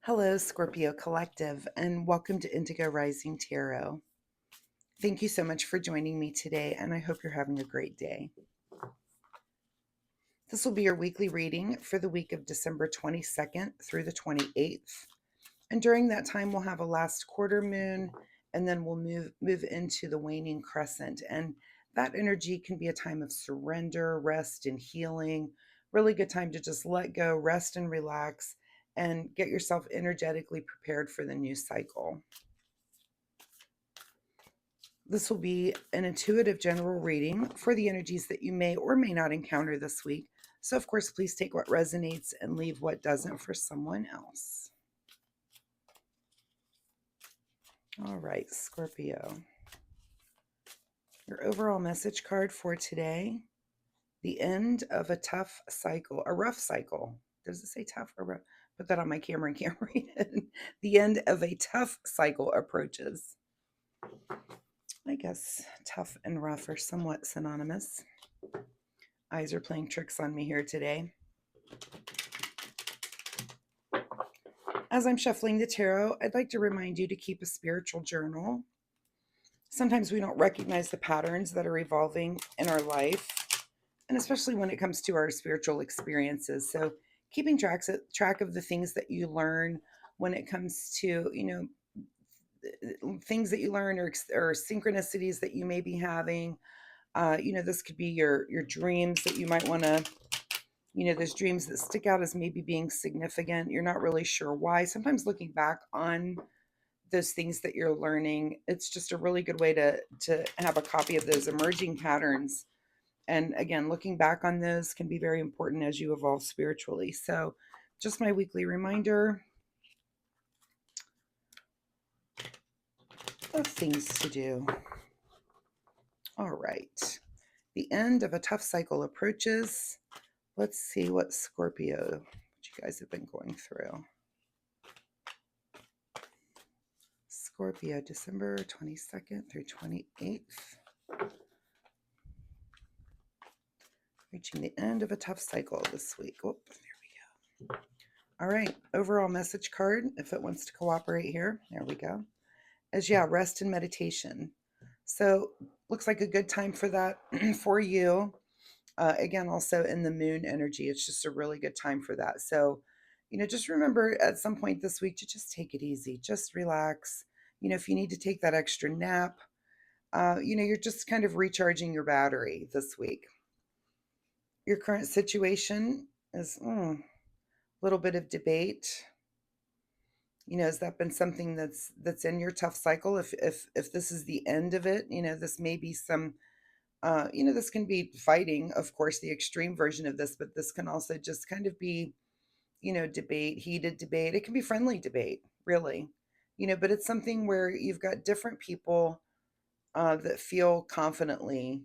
Hello, Scorpio Collective, and welcome to Indigo Rising Tarot. Thank you so much for joining me today, and I hope you're having a great day. This will be your weekly reading for the week of December 22nd through the 28th. And during that time, we'll have a last quarter moon, and then we'll move into the waning crescent. And that energy can be a time of surrender, rest, and healing. Really good time to just let go, rest, and relax, and get yourself energetically prepared for the new cycle. This will be an intuitive general reading for the energies that you may or may not encounter this week. So, of course, please take what resonates and leave what doesn't for someone else. All right, Scorpio. Your overall message card for today: the end of a tough cycle, a rough cycle. Does it say tough or rough? Put that on my camera and can't read it. The end of a tough cycle approaches. I guess tough and rough are somewhat synonymous. Eyes are playing tricks on me here today. As I'm shuffling the tarot, I'd like to remind you to keep a spiritual journal. Sometimes we don't recognize the patterns that are evolving in our life, and especially when it comes to our spiritual experiences. So keeping track of the things that you learn when it comes to, things that you learn or synchronicities that you may be having. This could be your dreams that you might want to, those dreams that stick out as maybe being significant. You're not really sure why. Sometimes looking back on those things that you're learning, it's just a really good way to have a copy of those emerging patterns. And again, looking back on those can be very important as you evolve spiritually. So just my weekly reminder of things to do. All right. The end of a tough cycle approaches. Let's see what Scorpio, what you guys have been going through. Scorpio, December 22nd through 28th. Reaching the end of a tough cycle this week. Oh, there we go. All right. Overall message card, if it wants to cooperate here. There we go. Is rest and meditation. So looks like a good time for that for you. Again, also in the moon energy, it's just a really good time for that. So, just remember at some point this week to just take it easy, just relax. If you need to take that extra nap, you're just kind of recharging your battery this week. Your current situation is a little bit of debate. Has that been something that's in your tough cycle? If this is the end of it, this may be some, this can be fighting, of course, the extreme version of this, but this can also just kind of be, debate, heated debate. It can be friendly debate, really, but it's something where you've got different people that feel confidently,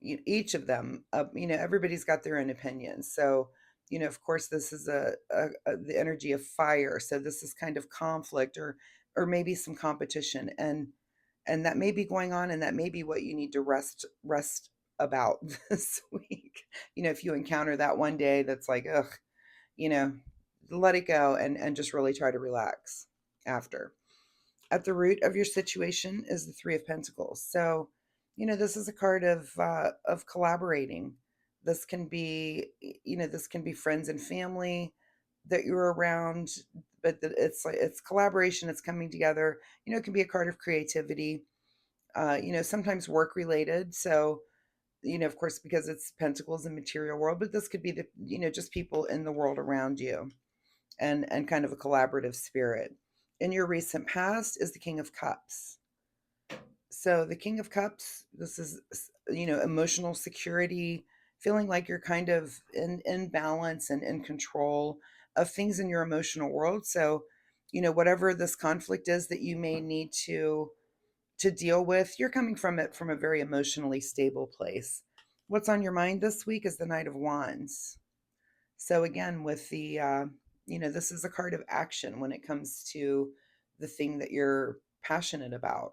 each of them, everybody's got their own opinions. So, of course, this is the energy of fire. So this is kind of conflict or maybe some competition, and that may be going on, and that may be what you need to rest about this week. If you encounter that one day that's like, ugh, you know, let it go and just really try to relax after. At the root of your situation is the Three of Pentacles. So, this is a card of collaborating. This can be, this can be friends and family that you're around, but it's like it's collaboration. It's coming together. It can be a card of creativity. Sometimes work related. So, of course, because it's Pentacles and material world, but this could be just people in the world around you, and kind of a collaborative spirit. In your recent past is the King of Cups. So the King of Cups, this is, emotional security, feeling like you're kind of in balance and in control of things in your emotional world. So, whatever this conflict is that you may need to deal with, you're coming from it from a very emotionally stable place. What's on your mind this week is the Knight of Wands. So again, with the this is a card of action when it comes to the thing that you're passionate about.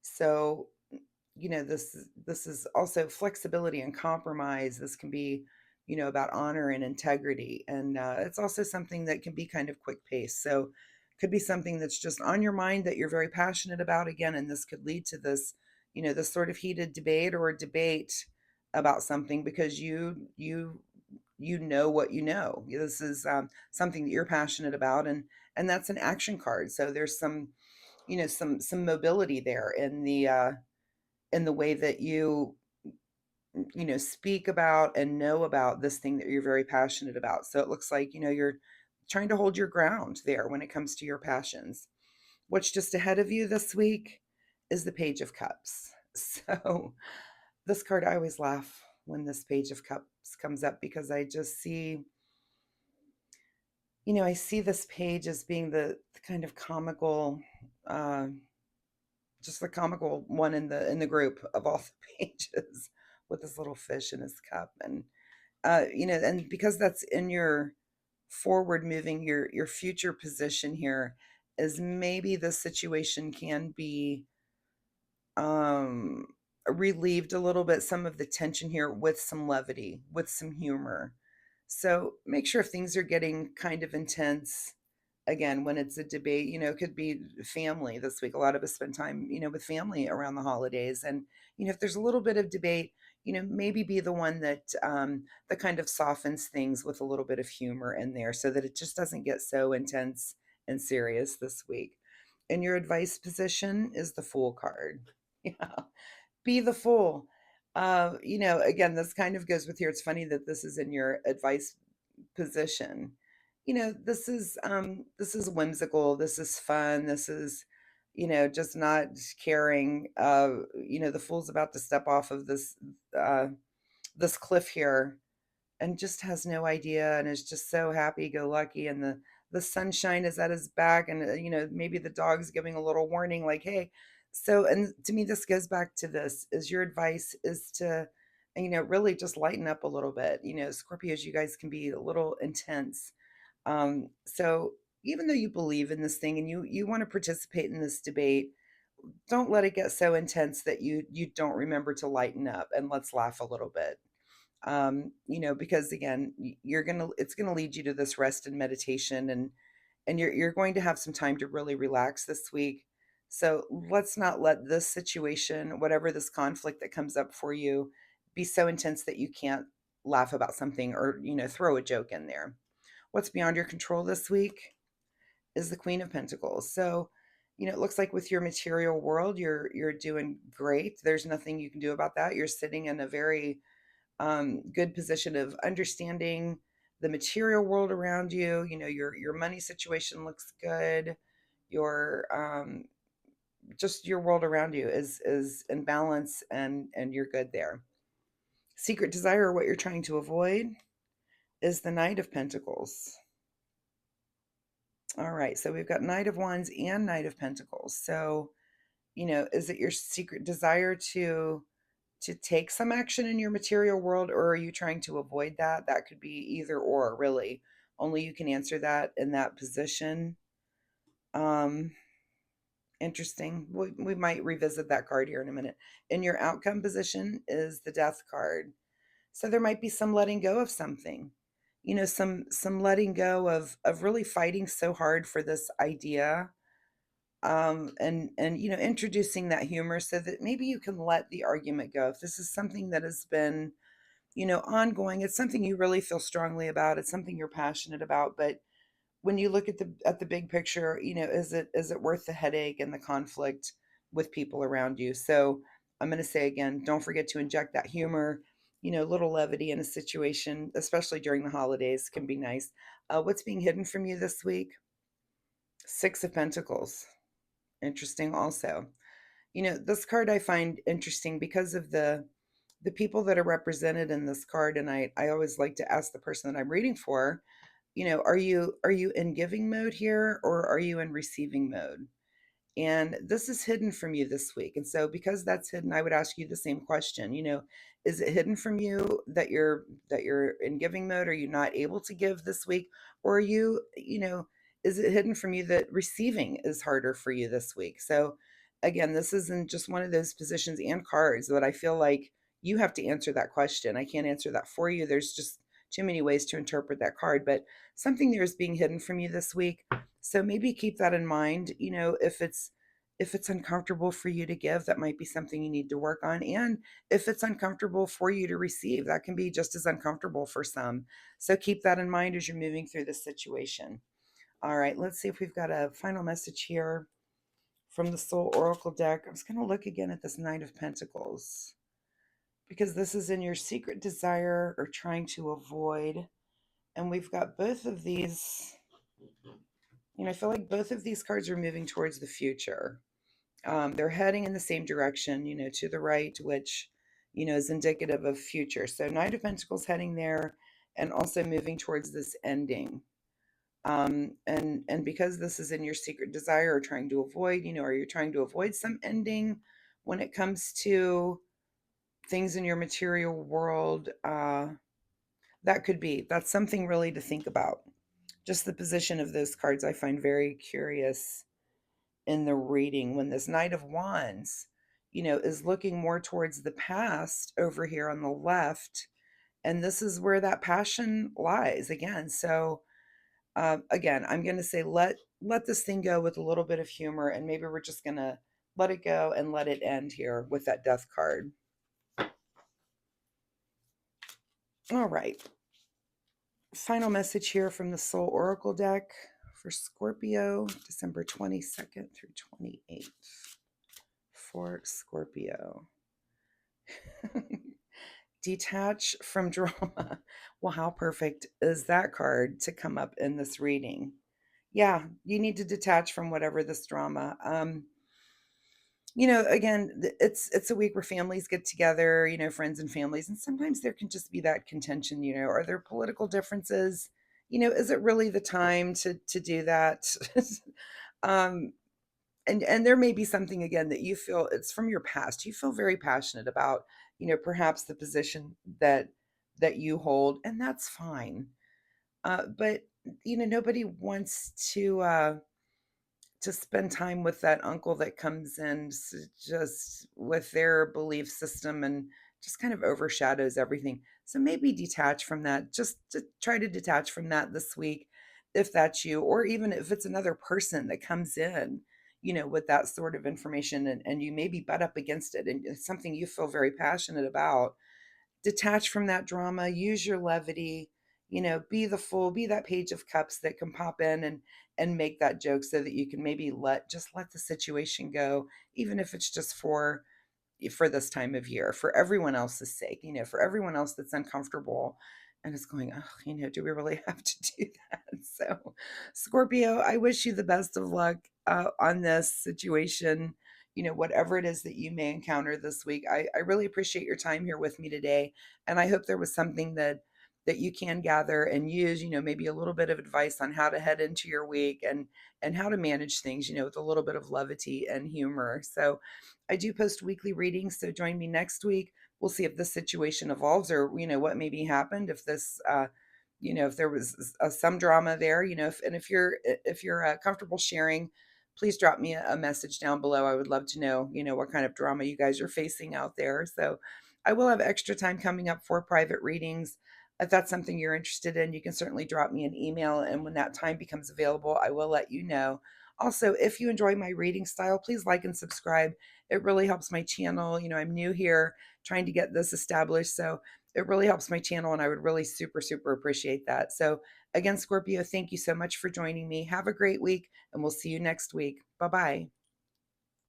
So, this is also flexibility and compromise. This can be, about honor and integrity. And it's also something that can be kind of quick paced. So could be something that's just on your mind that you're very passionate about again, and this could lead to this, this sort of heated debate or debate about something because you know what you know. This is something that you're passionate about, and that's an action card. So there's some, some mobility there in the way that you speak about and know about this thing that you're very passionate about. So it looks like, you're trying to hold your ground there when it comes to your passions. What's just ahead of you this week is the Page of Cups. So this card, I always laugh when this Page of Cups comes up because I just see, I see this page as being the kind of comical, uh, just the comical one in the group of all the pages with this little fish in his cup. And and because that's in your forward moving, your future position here is maybe the situation can be um relieved a little bit, some of the tension here, with some levity, with some humor. So make sure if things are getting kind of intense, again, when it's a debate, it could be family this week. A lot of us spend time, with family around the holidays. And, if there's a little bit of debate, maybe be the one that kind of softens things with a little bit of humor in there so that it just doesn't get so intense and serious this week. And your advice position is the Fool card. Yeah. Be the Fool. Again, this kind of goes with here. It's funny that this is in your advice position. This is whimsical, this is fun, this is, just not caring. The Fool's about to step off of uh this cliff here and just has no idea and is just so happy go lucky, and the sunshine is at his back, and maybe the dog's giving a little warning like, hey. So, and to me this goes back to this, is your advice is to, really just lighten up a little bit. Scorpios, you guys can be a little intense. So even though you believe in this thing and you want to participate in this debate, don't let it get so intense that you don't remember to lighten up and let's laugh a little bit. Because again, it's gonna lead you to this rest and meditation, and you're going to have some time to really relax this week. So let's not let this situation, whatever this conflict that comes up for you, be so intense that you can't laugh about something or throw a joke in there. What's beyond your control this week is the Queen of Pentacles. So, it looks like with your material world, you're doing great. There's nothing you can do about that. You're sitting in a very good position of understanding the material world around you. Your money situation looks good. Your just your world around you is in balance, and you're good there. Secret desire, what you're trying to avoid, is the Knight of Pentacles. All right, so we've got Knight of Wands and Knight of Pentacles. So, is it your secret desire to take some action in your material world, or are you trying to avoid that? That could be either or, really. Only you can answer that in that position. Um, Interesting. We might revisit that card here in a minute. In your outcome position is the Death card. So there might be some letting go of something. Some letting go of really fighting so hard for this idea, and introducing that humor so that maybe you can let the argument go. If this is something that has been, ongoing, it's something you really feel strongly about, it's something you're passionate about, but when you look at the big picture, is it worth the headache and the conflict with people around you? So I'm going to say again, don't forget to inject that humor. Little levity in a situation, especially during the holidays, can be nice. What's being hidden from you this week? Six of Pentacles. Interesting also. This card I find interesting because of the people that are represented in this card, and I always like to ask the person that I'm reading for, are you in giving mode here, or are you in receiving mode? And this is hidden from you this week. And so because that's hidden, I would ask you the same question. Is it hidden from you that you're in giving mode? Are you not able to give this week? Or are is it hidden from you that receiving is harder for you this week? So again, this isn't just one of those positions and cards that I feel like you have to answer that question. I can't answer that for you. There's just too many ways to interpret that card, but something there is being hidden from you this week. So maybe keep that in mind. If it's uncomfortable for you to give, that might be something you need to work on. And if it's uncomfortable for you to receive, that can be just as uncomfortable for some. So keep that in mind as you're moving through this situation. All right, let's see if we've got a final message here from the Soul Oracle deck. I was going to look again at this Knight of Pentacles because this is in your secret desire or trying to avoid. And we've got both of these. I feel like both of these cards are moving towards the future. They're heading in the same direction, to the right, which, is indicative of future. So Knight of Pentacles heading there and also moving towards this ending. And because this is in your secret desire or trying to avoid, or you're trying to avoid some ending when it comes to things in your material world, that's something really to think about. Just the position of those cards I find very curious in the reading when this Knight of Wands, is looking more towards the past over here on the left. And this is where that passion lies again. So again, I'm going to say let this thing go with a little bit of humor, and maybe we're just going to let it go and let it end here with that Death card. All right. Final message here from the Soul Oracle deck for Scorpio, December 22nd through 28th. For Scorpio. Detach from drama. Well, how perfect is that card to come up in this reading? Yeah, you need to detach from whatever this drama. Again, it's a week where families get together, friends and families, and sometimes there can just be that contention, are there political differences? Is it really the time to do that? um, and there may be something again that you feel it's from your past. You feel very passionate about, perhaps the position that you hold, and that's fine. But nobody wants to spend time with that uncle that comes in just with their belief system and just kind of overshadows everything. So maybe detach from that. Just to try to detach from that this week, if that's you, or even if it's another person that comes in, with that sort of information, and you maybe butt up against it and it's something you feel very passionate about. Detach from that drama, use your levity, be the fool, be that page of cups that can pop in and make that joke so that you can maybe let the situation go, even if it's just for this time of year, for everyone else's sake, for everyone else that's uncomfortable and is going, oh, do we really have to do that? So, Scorpio, I wish you the best of luck on this situation, whatever it is that you may encounter this week. I really appreciate your time here with me today. And I hope there was something that you can gather and use, maybe a little bit of advice on how to head into your week and how to manage things, with a little bit of levity and humor. So I do post weekly readings, so join me next week. We'll see if this situation evolves or, what maybe happened, if this, if there was some drama there, if you're comfortable sharing, please drop me a message down below. I would love to know, what kind of drama you guys are facing out there. So I will have extra time coming up for private readings. If that's something you're interested in, you can certainly drop me an email. And when that time becomes available, I will let you know. Also, if you enjoy my reading style, please like and subscribe. It really helps my channel. I'm new here trying to get this established. So it really helps my channel, and I would really super, super appreciate that. So again, Scorpio, thank you so much for joining me. Have a great week, and we'll see you next week. Bye-bye.